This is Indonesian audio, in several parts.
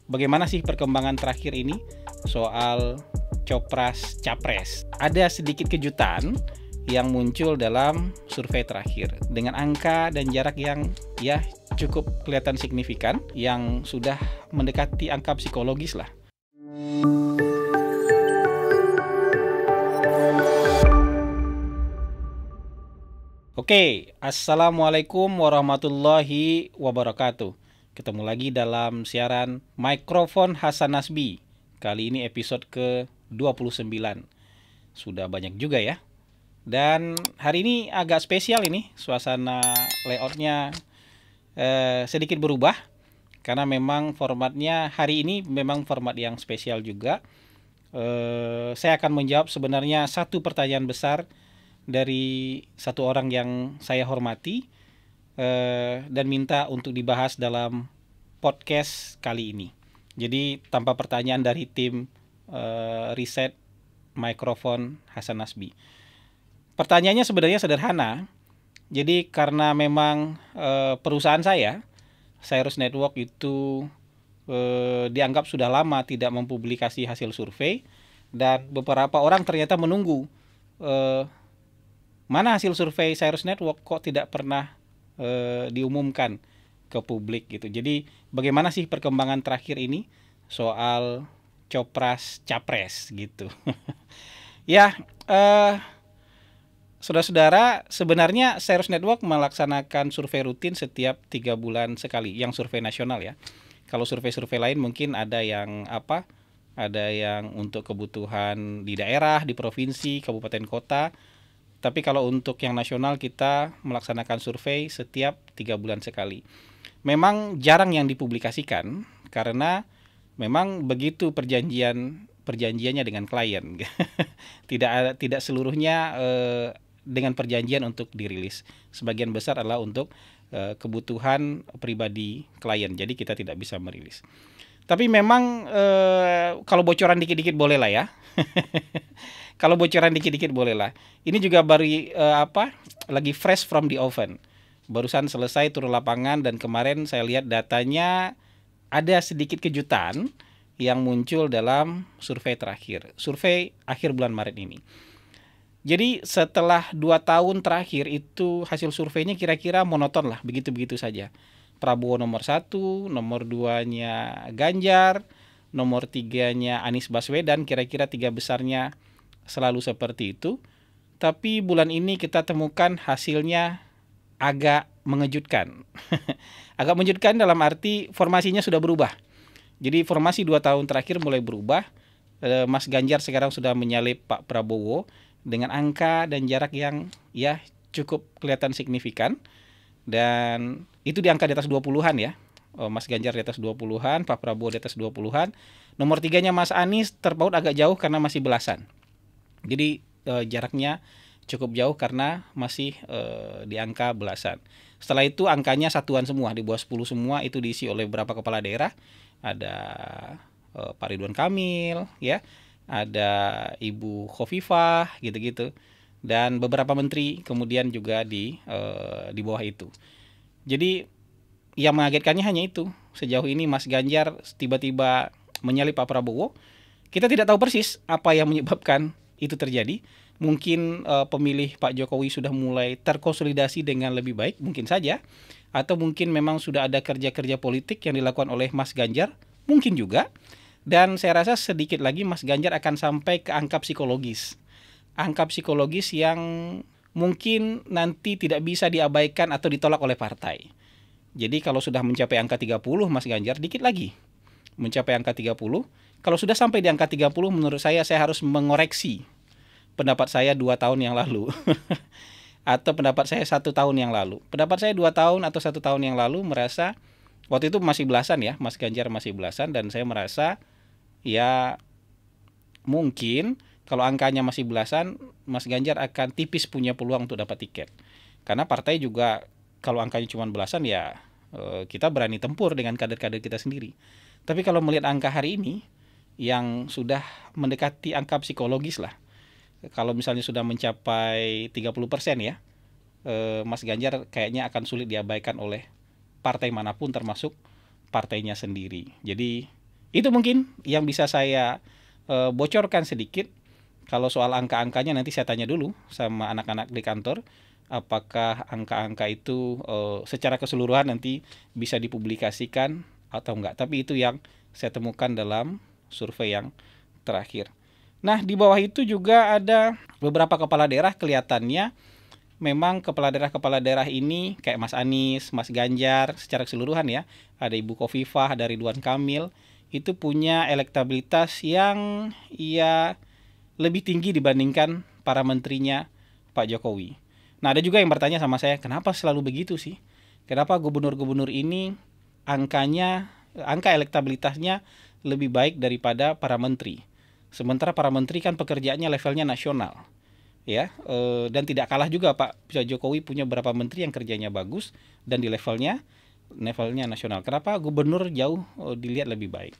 bagaimana sih perkembangan terakhir ini soal Copras Capres? Ada sedikit kejutan yang muncul dalam survei terakhir dengan angka dan jarak yang cukup kelihatan signifikan, yang sudah mendekati angka psikologis lah. Oke, Assalamualaikum warahmatullahi wabarakatuh. Ketemu lagi dalam siaran Mikrofon Hasan Nasbi. Kali ini episode ke-29. Sudah banyak juga ya. Dan hari ini agak spesial ini, suasana layoutnya sedikit berubah. Karena memang formatnya hari ini memang format yang spesial juga. Saya akan menjawab sebenarnya satu pertanyaan besar dari satu orang yang saya hormati dan minta untuk dibahas dalam podcast kali ini. Jadi tanpa pertanyaan dari tim riset Mikrofon Hasan Nasbi. Pertanyaannya sebenarnya sederhana. Jadi karena memang perusahaan saya, Cyrus Network itu dianggap sudah lama tidak mempublikasi hasil survei, dan beberapa orang ternyata menunggu mana hasil survei Cyrus Network kok tidak pernah diumumkan ke publik gitu. Jadi bagaimana sih perkembangan terakhir ini soal Copras Capres gitu. Ya, saudara-saudara, sebenarnya Cyrus Network melaksanakan survei rutin setiap 3 bulan sekali, yang survei nasional ya. Kalau survei-survei lain mungkin ada yang ada yang untuk kebutuhan di daerah, di provinsi, kabupaten kota. Tapi kalau untuk yang nasional kita melaksanakan survei setiap 3 bulan sekali. Memang jarang yang dipublikasikan karena memang begitu perjanjiannya dengan klien. Tidak seluruhnya dengan perjanjian untuk dirilis. Sebagian besar adalah untuk kebutuhan pribadi klien. Jadi kita tidak bisa merilis. Tapi memang kalau bocoran dikit-dikit boleh lah ya. Kalau bocoran dikit-dikit boleh lah. Ini juga baru lagi fresh from the oven. Barusan selesai turun lapangan dan kemarin saya lihat datanya ada sedikit kejutan yang muncul dalam survei terakhir. Survei akhir bulan Maret ini. Jadi setelah 2 tahun terakhir itu hasil surveinya kira-kira monoton lah, begitu-begitu saja. Prabowo nomor 1, nomor 2-nya Ganjar, nomor 3-nya Anies Baswedan, kira-kira 3 besarnya selalu seperti itu. Tapi bulan ini kita temukan hasilnya agak mengejutkan. Agak mengejutkan dalam arti formasinya sudah berubah. Jadi formasi 2 tahun terakhir mulai berubah. Mas Ganjar sekarang sudah menyalip Pak Prabowo dengan angka dan jarak yang cukup kelihatan signifikan. Dan itu di angka di atas 20-an ya. Mas Ganjar di atas 20-an, Pak Prabowo di atas 20-an. Nomor 3-nya Mas Anies terpaut agak jauh karena masih belasan. Jadi jaraknya cukup jauh karena masih di angka belasan. Setelah itu angkanya satuan semua, di bawah 10 semua, itu diisi oleh beberapa kepala daerah. Ada Pak Ridwan Kamil, ya, ada Ibu Khofifah, gitu-gitu. Dan beberapa menteri kemudian juga di bawah itu. Jadi yang mengagetkannya hanya itu. Sejauh ini Mas Ganjar tiba-tiba menyalip Pak Prabowo. Kita tidak tahu persis apa yang menyebabkan itu terjadi. Mungkin pemilih Pak Jokowi sudah mulai terkonsolidasi dengan lebih baik, mungkin saja. Atau mungkin memang sudah ada kerja-kerja politik yang dilakukan oleh Mas Ganjar, mungkin juga. Dan saya rasa sedikit lagi Mas Ganjar akan sampai ke angka psikologis. Angka psikologis yang mungkin nanti tidak bisa diabaikan atau ditolak oleh partai. Jadi kalau sudah mencapai angka 30 Mas Ganjar, dikit lagi mencapai angka 30. Kalau sudah sampai di angka 30, menurut saya harus mengoreksi pendapat saya 2 tahun yang lalu. Atau pendapat saya 1 tahun yang lalu. Pendapat saya 2 tahun atau 1 tahun yang lalu merasa, waktu itu masih belasan ya, Mas Ganjar masih belasan, dan saya merasa ya mungkin kalau angkanya masih belasan, Mas Ganjar akan tipis punya peluang untuk dapat tiket. Karena partai juga kalau angkanya cuma belasan ya kita berani tempur dengan kader-kader kita sendiri. Tapi kalau melihat angka hari ini yang sudah mendekati angka psikologis lah. Kalau misalnya sudah mencapai 30% ya, Mas Ganjar kayaknya akan sulit diabaikan oleh partai manapun termasuk partainya sendiri. Jadi Itu mungkin yang bisa saya bocorkan sedikit. Kalau soal angka-angkanya nanti saya tanya dulu sama anak-anak di kantor, apakah angka-angka itu secara keseluruhan nanti bisa dipublikasikan atau enggak. Tapi itu yang saya temukan dalam survei yang terakhir. Nah, di bawah itu juga ada beberapa kepala daerah, kelihatannya memang kepala daerah ini kayak Mas Anies, Mas Ganjar secara keseluruhan ya, ada Ibu Khofifah, ada Ridwan Kamil, itu punya elektabilitas yang ya lebih tinggi dibandingkan para menterinya Pak Jokowi. Nah, ada juga yang bertanya sama saya, kenapa selalu begitu sih? Kenapa gubernur-gubernur ini angka elektabilitasnya lebih baik daripada para menteri? Sementara para menteri kan pekerjaannya levelnya nasional, ya, dan tidak kalah juga Pak Jokowi punya beberapa menteri yang kerjanya bagus dan di levelnya nasional. Kenapa gubernur jauh dilihat lebih baik?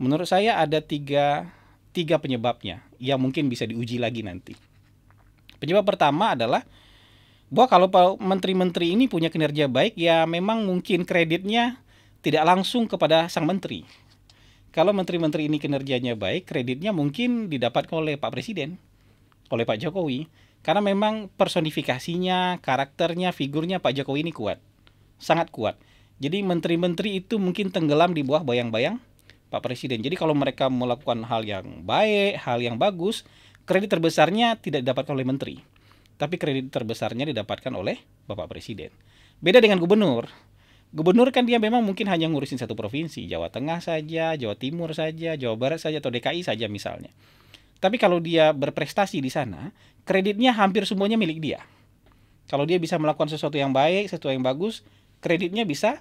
Menurut saya ada tiga penyebabnya yang mungkin bisa diuji lagi nanti. Penyebab pertama adalah bahwa kalau menteri-menteri ini punya kinerja baik, ya memang mungkin kreditnya tidak langsung kepada sang menteri. Kalau menteri-menteri ini kinerjanya baik, kreditnya mungkin didapatkan oleh Pak Presiden, oleh Pak Jokowi. Karena memang personifikasinya, karakternya, figurnya Pak Jokowi ini kuat. Sangat kuat. Jadi menteri-menteri itu mungkin tenggelam di bawah bayang-bayang Pak Presiden. Jadi kalau mereka melakukan hal yang baik, hal yang bagus, kredit terbesarnya tidak didapatkan oleh menteri, tapi kredit terbesarnya didapatkan oleh Bapak Presiden. Beda dengan gubernur. Gubernur kan dia memang mungkin hanya ngurusin satu provinsi, Jawa Tengah saja, Jawa Timur saja, Jawa Barat saja, atau DKI saja misalnya. Tapi kalau dia berprestasi di sana, kreditnya hampir semuanya milik dia. Kalau dia bisa melakukan sesuatu yang baik, sesuatu yang bagus, kreditnya bisa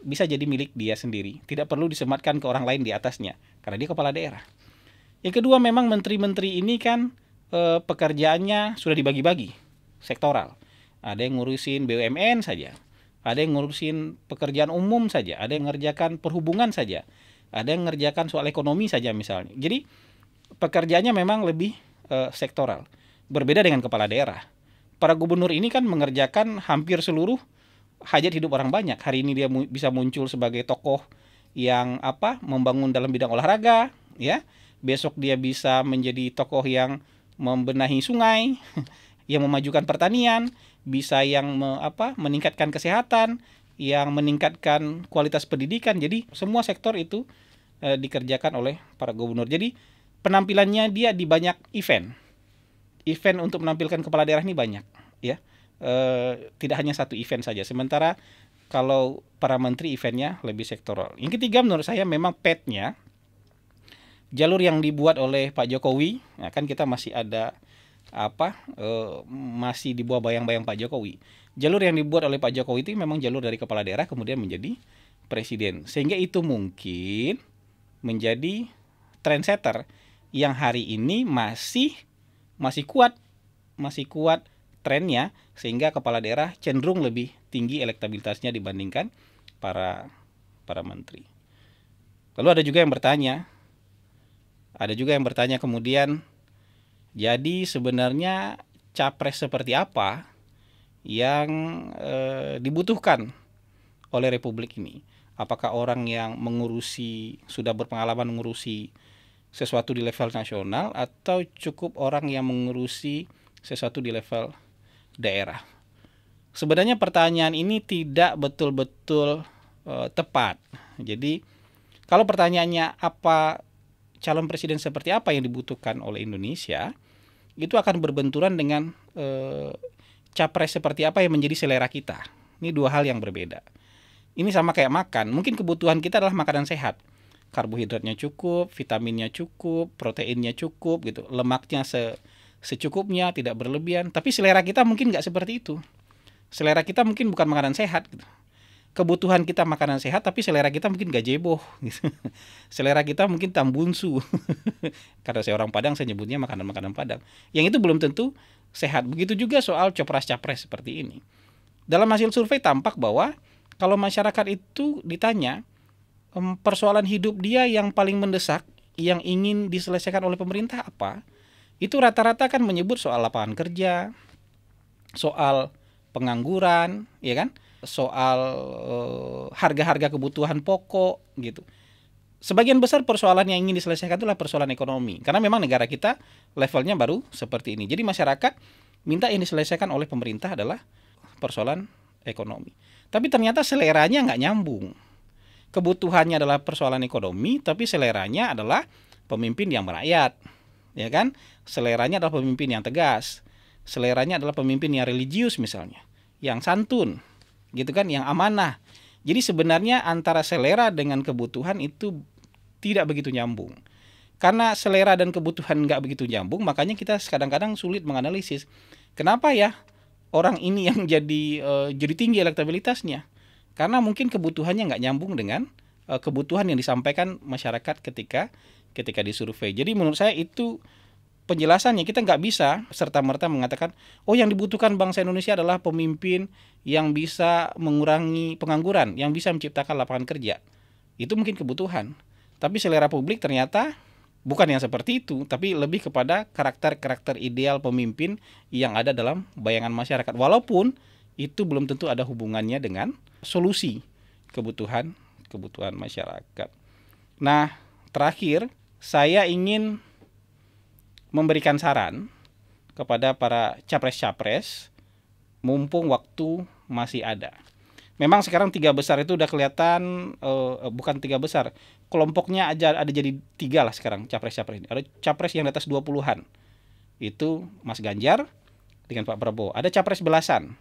jadi milik dia sendiri. Tidak perlu disematkan ke orang lain di atasnya, karena dia kepala daerah. Yang kedua, memang menteri-menteri ini kan pekerjaannya sudah dibagi-bagi, sektoral. Ada yang ngurusin BUMN saja, ada yang ngurusin pekerjaan umum saja, ada yang mengerjakan perhubungan saja, ada yang mengerjakan soal ekonomi saja misalnya. Jadi pekerjaannya memang lebih sektoral. Berbeda dengan kepala daerah. Para gubernur ini kan mengerjakan hampir seluruh hajat hidup orang banyak. Hari ini dia bisa muncul sebagai tokoh yang membangun dalam bidang olahraga, ya. Besok dia bisa menjadi tokoh yang membenahi sungai, yang memajukan pertanian, bisa yang meningkatkan kesehatan, yang meningkatkan kualitas pendidikan. Jadi semua sektor itu dikerjakan oleh para gubernur. Jadi penampilannya dia di banyak event untuk menampilkan kepala daerah ini banyak, ya. Tidak hanya satu event saja. Sementara kalau para menteri eventnya lebih sektoral. Yang ketiga menurut saya memang petnya, jalur yang dibuat oleh Pak Jokowi, nah kan kita masih ada masih di bawah bayang-bayang Pak Jokowi. Jalur yang dibuat oleh Pak Jokowi itu memang jalur dari kepala daerah kemudian menjadi presiden. Sehingga itu mungkin menjadi trendsetter yang hari ini masih kuat trennya, sehingga kepala daerah cenderung lebih tinggi elektabilitasnya dibandingkan para menteri. Lalu ada juga yang bertanya kemudian, jadi sebenarnya capres seperti apa yang dibutuhkan oleh Republik ini? Apakah orang yang sudah berpengalaman mengurusi sesuatu di level nasional, atau cukup orang yang mengurusi sesuatu di level daerah? Sebenarnya pertanyaan ini tidak betul-betul tepat. Jadi kalau pertanyaannya calon presiden seperti apa yang dibutuhkan oleh Indonesia, itu akan berbenturan dengan capres seperti apa yang menjadi selera kita. Ini dua hal yang berbeda. Ini sama kayak makan. Mungkin kebutuhan kita adalah makanan sehat. Karbohidratnya cukup, vitaminnya cukup, proteinnya cukup gitu. Lemaknya secukupnya, tidak berlebihan. Tapi selera kita mungkin nggak seperti itu. Selera kita mungkin bukan makanan sehat gitu. Kebutuhan kita makanan sehat, tapi selera kita mungkin gazebo gitu. Selera kita mungkin tambunsu. Karena saya orang Padang, saya nyebutnya makanan-makanan Padang. Yang itu belum tentu sehat. Begitu juga soal capres-capres seperti ini. Dalam hasil survei tampak bahwa kalau masyarakat itu ditanya persoalan hidup dia yang paling mendesak, yang ingin diselesaikan oleh pemerintah apa, itu rata-rata kan menyebut soal lapangan kerja, soal pengangguran, ya kan, soal harga-harga kebutuhan pokok gitu. sebagian besar persoalan yang ingin diselesaikan itulah persoalan ekonomi. Karena memang negara kita levelnya baru seperti ini. Jadi masyarakat minta yang diselesaikan oleh pemerintah adalah persoalan ekonomi. Tapi ternyata seleranya nggak nyambung. Kebutuhannya adalah persoalan ekonomi, tapi seleranya adalah pemimpin yang merakyat. Ya kan? Seleranya adalah pemimpin yang tegas. Seleranya adalah pemimpin yang religius misalnya, yang santun, gitu kan, yang amanah. Jadi sebenarnya antara selera dengan kebutuhan itu tidak begitu nyambung. Karena selera dan kebutuhan nggak begitu nyambung, makanya kita kadang-kadang sulit menganalisis kenapa ya orang ini yang jadi tinggi elektabilitasnya. Karena mungkin kebutuhannya nggak nyambung dengan kebutuhan yang disampaikan masyarakat ketika disurvei. Jadi menurut saya itu penjelasannya. Kita nggak bisa serta-merta mengatakan, oh yang dibutuhkan bangsa Indonesia adalah pemimpin yang bisa mengurangi pengangguran, yang bisa menciptakan lapangan kerja. Itu mungkin kebutuhan. Tapi selera publik ternyata bukan yang seperti itu, tapi lebih kepada karakter-karakter ideal pemimpin yang ada dalam bayangan masyarakat. Walaupun itu belum tentu ada hubungannya dengan solusi kebutuhan masyarakat. Nah, terakhir saya ingin memberikan saran kepada para capres-capres mumpung waktu masih ada. Memang sekarang 3 besar itu udah kelihatan, bukan 3 besar, kelompoknya ada jadi 3 lah sekarang capres-capres ini. Ada capres yang di atas 20-an. Itu Mas Ganjar dengan Pak Prabowo. Ada capres belasan.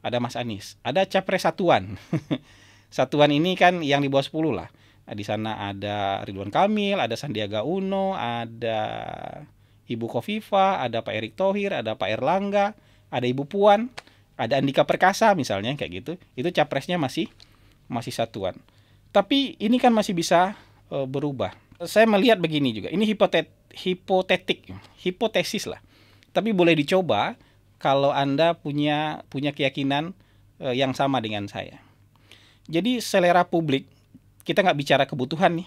Ada Mas Anies, ada capres satuan. Satuan ini kan yang di bawah 10 lah. Nah, di sana ada Ridwan Kamil, ada Sandiaga Uno, ada Ibu Khofifah, ada Pak Erick Thohir, ada Pak Erlangga, ada Ibu Puan, ada Andika Perkasa misalnya kayak gitu. Itu capresnya masih satuan. Tapi ini kan masih bisa berubah. Saya melihat begini juga. Ini hipotesis lah. Tapi boleh dicoba kalau Anda punya keyakinan yang sama dengan saya. Jadi selera publik, kita nggak bicara kebutuhan nih,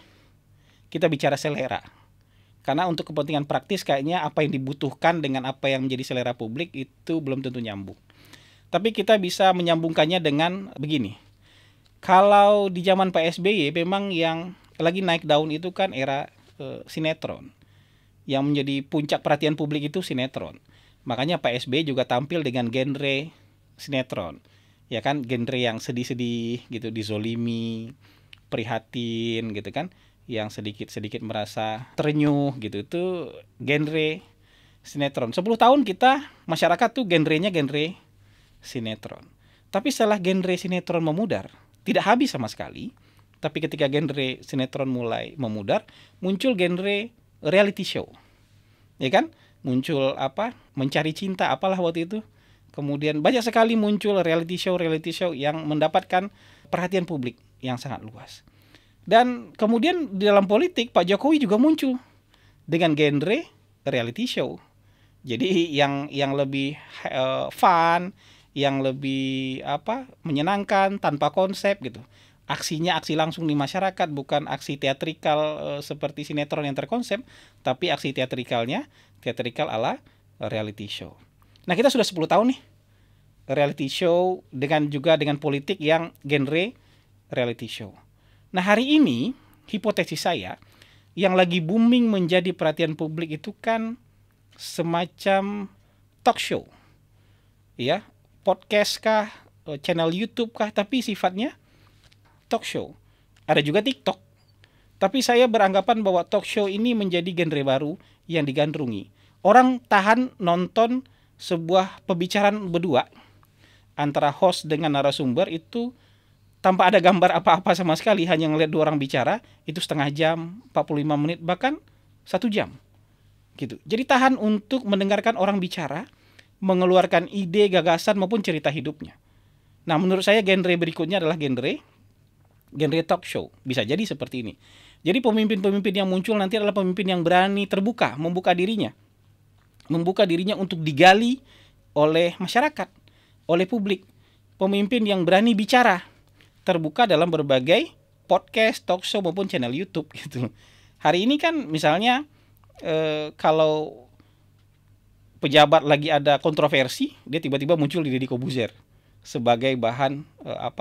kita bicara selera. Karena untuk kepentingan praktis kayaknya apa yang dibutuhkan dengan apa yang menjadi selera publik itu belum tentu nyambung. Tapi kita bisa menyambungkannya dengan begini. Kalau di zaman Pak SBY memang yang lagi naik daun itu kan era sinetron. Yang menjadi puncak perhatian publik itu sinetron. Makanya Pak SBY juga tampil dengan genre sinetron. Ya kan, genre yang sedih-sedih gitu, dizolimi, prihatin gitu kan, yang sedikit-sedikit merasa terenyuh gitu. Itu genre sinetron. 10 tahun kita masyarakat tuh genrenya genre sinetron. Tapi setelah genre sinetron memudar, tidak habis sama sekali. Tapi ketika genre sinetron mulai memudar, muncul genre reality show. Ya kan? Muncul mencari cinta apalah waktu itu. Kemudian banyak sekali muncul reality show yang mendapatkan perhatian publik yang sangat luas. Dan kemudian di dalam politik Pak Jokowi juga muncul dengan genre reality show. Jadi yang lebih fun, yang lebih menyenangkan tanpa konsep gitu. Aksinya aksi langsung di masyarakat, bukan aksi teatrikal seperti sinetron yang terkonsep, tapi aksi teatrikal ala reality show. Nah, kita sudah 10 tahun nih reality show dengan politik yang genre reality show. Nah, hari ini hipotesis saya yang lagi booming menjadi perhatian publik itu kan semacam talk show. Ya, podcast kah, channel YouTube kah, tapi sifatnya talk show. Ada juga TikTok. Tapi saya beranggapan bahwa talk show ini menjadi genre baru yang digandrungi. Orang tahan nonton sebuah pembicaraan berdua antara host dengan narasumber itu tanpa ada gambar apa-apa sama sekali, hanya ngeliat 2 orang bicara, itu setengah jam, 45 menit, bahkan 1 jam. Gitu. Jadi tahan untuk mendengarkan orang bicara, mengeluarkan ide, gagasan maupun cerita hidupnya. Nah, menurut saya genre berikutnya adalah genre talk show. Bisa jadi seperti ini. Jadi pemimpin-pemimpin yang muncul nanti adalah pemimpin yang berani terbuka, membuka dirinya untuk digali oleh masyarakat, oleh publik. Pemimpin yang berani bicara, terbuka dalam berbagai podcast, talk show maupun channel YouTube gitu. Hari ini kan misalnya kalau pejabat lagi ada kontroversi, dia tiba-tiba muncul di Deddy Corbuzier sebagai bahan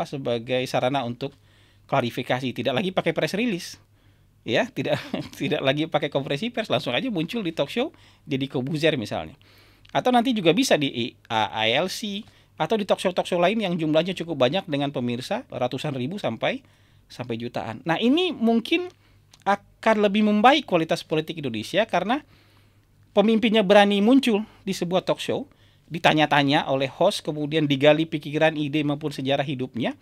sebagai sarana untuk klarifikasi, tidak lagi pakai press release. ya, tidak tidak lagi pakai konferensi pers, langsung aja muncul di talk show Deddy Kobuzer misalnya. Atau nanti juga bisa di ILC atau di talk show lain yang jumlahnya cukup banyak dengan pemirsa ratusan ribu sampai sampai jutaan. Nah, ini mungkin akan lebih membaik kualitas politik Indonesia karena pemimpinnya berani muncul di sebuah talk show, ditanya-tanya oleh host, kemudian digali pikiran, ide maupun sejarah hidupnya,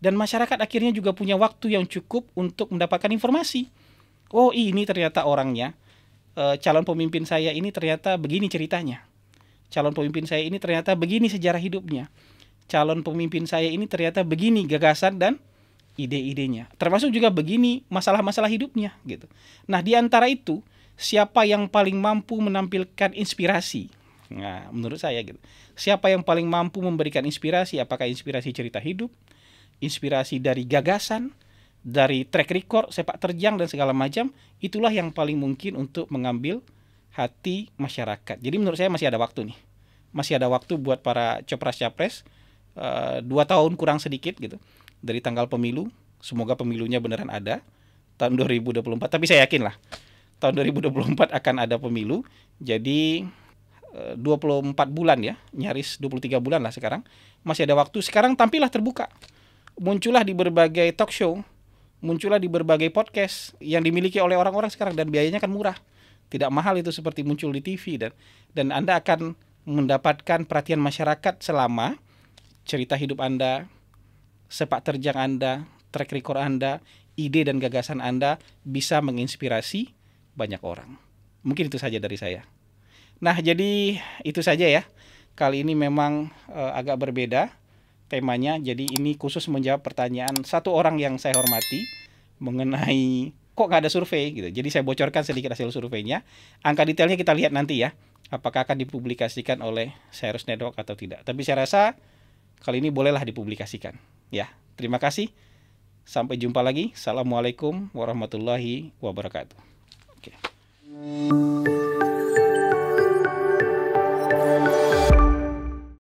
dan masyarakat akhirnya juga punya waktu yang cukup untuk mendapatkan informasi. Oh, ini ternyata orangnya, calon pemimpin saya ini ternyata begini ceritanya. Calon pemimpin saya ini ternyata begini sejarah hidupnya. Calon pemimpin saya ini ternyata begini gagasan dan ide-idenya. Termasuk juga begini masalah-masalah hidupnya gitu. Nah, di antara itu siapa yang paling mampu menampilkan inspirasi? Nah, menurut saya gitu. Siapa yang paling mampu memberikan inspirasi? Apakah inspirasi cerita hidup, inspirasi dari gagasan, dari track record, sepak terjang dan segala macam, itulah yang paling mungkin untuk mengambil hati masyarakat. Jadi menurut saya masih ada waktu nih. Masih ada waktu buat para capres-capres, 2 tahun kurang sedikit gitu dari tanggal pemilu. Semoga pemilunya beneran ada tahun 2024. Tapi saya yakin lah tahun 2024 akan ada pemilu. Jadi 24 bulan ya, nyaris 23 bulan lah sekarang. Masih ada waktu. Sekarang tampillah terbuka. Muncullah di berbagai talk show, muncullah di berbagai podcast yang dimiliki oleh orang-orang sekarang dan biayanya kan murah. Tidak mahal itu seperti muncul di TV dan Anda akan mendapatkan perhatian masyarakat selama cerita hidup Anda, sepak terjang Anda, track record Anda, ide dan gagasan Anda bisa menginspirasi banyak orang. Mungkin itu saja dari saya. Nah, jadi itu saja ya. Kali ini memang agak berbeda temanya. Jadi ini khusus menjawab pertanyaan satu orang yang saya hormati mengenai kok nggak ada survei gitu. Jadi saya bocorkan sedikit hasil surveinya. Angka detailnya kita lihat nanti ya. Apakah akan dipublikasikan oleh Cyrus Network atau tidak. Tapi saya rasa kali ini bolehlah dipublikasikan. Ya, terima kasih. Sampai jumpa lagi. Assalamualaikum warahmatullahi wabarakatuh.